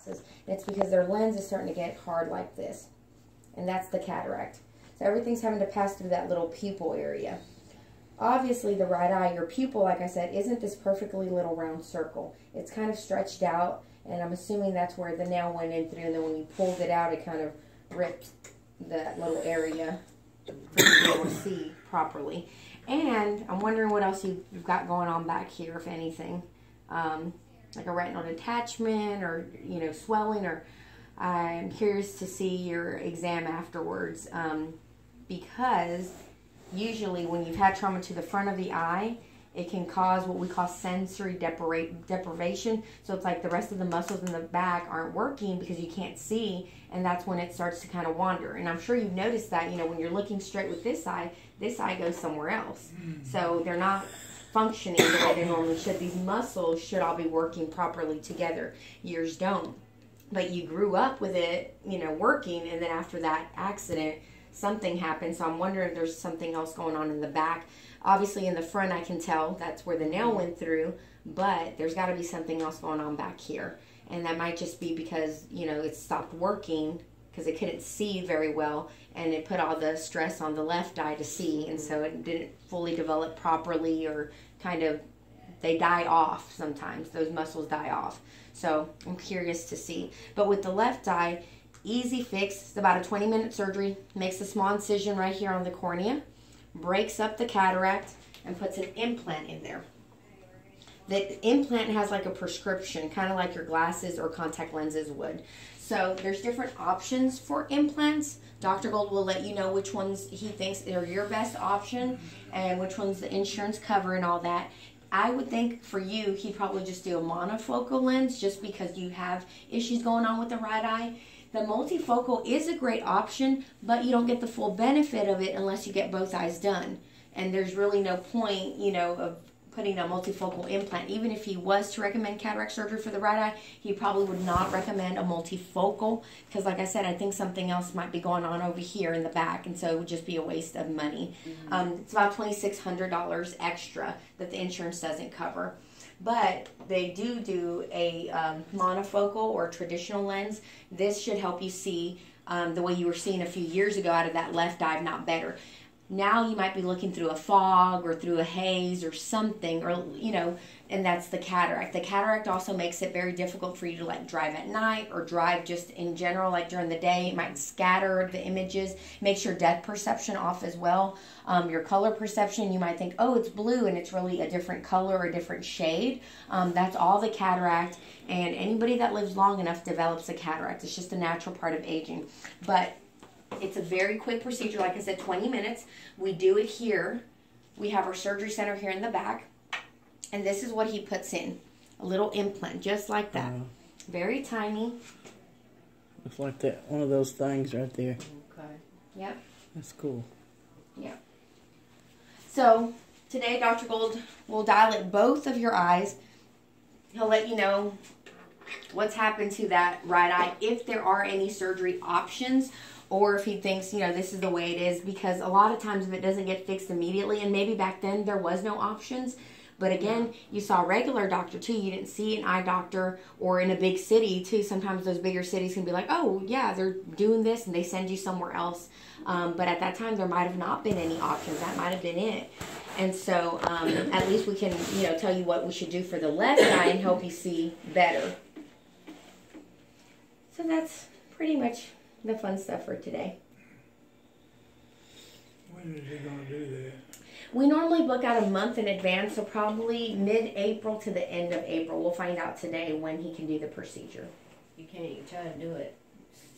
glasses. And it's because their lens is starting to get hard like this. And that's the cataract. So everything's having to pass through that little pupil area. Obviously, the right eye, your pupil, like I said, isn't this perfectly little round circle. It's kind of stretched out, and I'm assuming that's where the nail went in through, and then when you pulled it out, it kind of ripped that little area for you to be able to see properly. And I'm wondering what else you've got going on back here, if anything. Like a retinal detachment or, you know, swelling, or I'm curious to see your exam afterwards, because usually when you've had trauma to the front of the eye, it can cause what we call sensory deprivation. So it's like the rest of the muscles in the back aren't working because you can't see, and that's when it starts to kind of wander. And I'm sure you've noticed that, you know, when you're looking straight with this eye goes somewhere else. So they're not functioning the way they normally should. These muscles should all be working properly together. Yours don't. But you grew up with it, you know, working, and then after that accident, something happened. So I'm wondering if there's something else going on in the back. Obviously in the front I can tell that's where the nail went through, but there's got to be something else going on back here. And that might just be because, you know, it stopped working because it couldn't see very well, and it put all the stress on the left eye to see, and so it didn't fully develop properly, or kind of, they die off sometimes. Those muscles die off. So I'm curious to see. But with the left eye, easy fix. It's about a 20-minute surgery. Makes a small incision right here on the cornea, breaks up the cataract, and puts an implant in there. The implant has like a prescription, kind of like your glasses or contact lenses would. So there's different options for implants. Dr. Gold will let you know which ones he thinks are your best option and which ones the insurance cover and all that. I would think for you, he'd probably just do a monofocal lens just because you have issues going on with the right eye. The multifocal is a great option, but you don't get the full benefit of it unless you get both eyes done. And there's really no point, you know, of putting a multifocal implant. Even if he was to recommend cataract surgery for the right eye, he probably would not recommend a multifocal because, like I said, I think something else might be going on over here in the back, and so it would just be a waste of money. It's about $2,600 extra that the insurance doesn't cover. But they do a monofocal or traditional lens. This should help you see the way you were seeing a few years ago out of that left eye, not better. Now you might be looking through a fog or through a haze or something, or, you know, and that's the cataract. The cataract also makes it very difficult for you to like drive at night or drive just in general, like during the day. It might scatter the images, makes your depth perception off as well. Your color perception, you might think, oh, it's blue, and it's really a different color or a different shade. That's all the cataract, and anybody that lives long enough develops a cataract. It's just a natural part of aging. But it's a very quick procedure. Like I said, 20 minutes. We do it here. We have our surgery center here in the back. And this is what he puts in. A little implant, just like that. Very tiny. Looks like that, one of those things right there. Okay. Yep. That's cool. Yep. So, today Dr. Gold will dilate both of your eyes. He'll let you know what's happened to that right eye, if there are any surgery options, or if he thinks, you know, this is the way it is, because a lot of times if it doesn't get fixed immediately, and maybe back then there was no options, but again, you saw a regular doctor too. You didn't see an eye doctor, or in a big city too. Sometimes those bigger cities can be like, oh yeah, they're doing this, and they send you somewhere else. But at that time, there might have not been any options. That might have been it. And so at least we can, you know, tell you what we should do for the left eye and help you see better. So that's pretty much the fun stuff for today. When is he going to do that? We normally book out a month in advance, so probably mid-April to the end of April. We'll find out today when he can do the procedure. You can't try to do it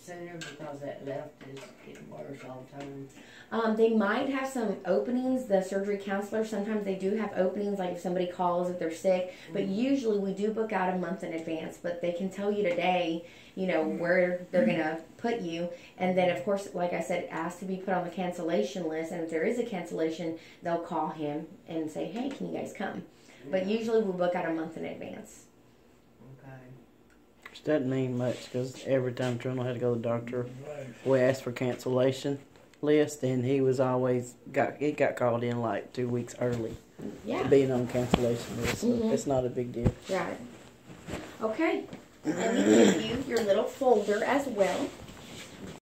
sooner because that left is getting worse all the time. They might have some openings. The surgery counselor, sometimes they do have openings, like if somebody calls, if they're sick. But usually we do book out a month in advance. But they can tell you today, you know, where they're going to put you. And then, of course, like I said, it asks to be put on the cancellation list. And if there is a cancellation, they'll call him and say, hey, can you guys come? But usually we book out a month in advance. Okay. Which doesn't mean much, because every time Trundle had to go to the doctor, we asked for cancellation list, and he was always got called in like 2 weeks early. Yeah. Being on cancellation list, so it's not a big deal. Right. Okay. Let me give you your your little folder as well.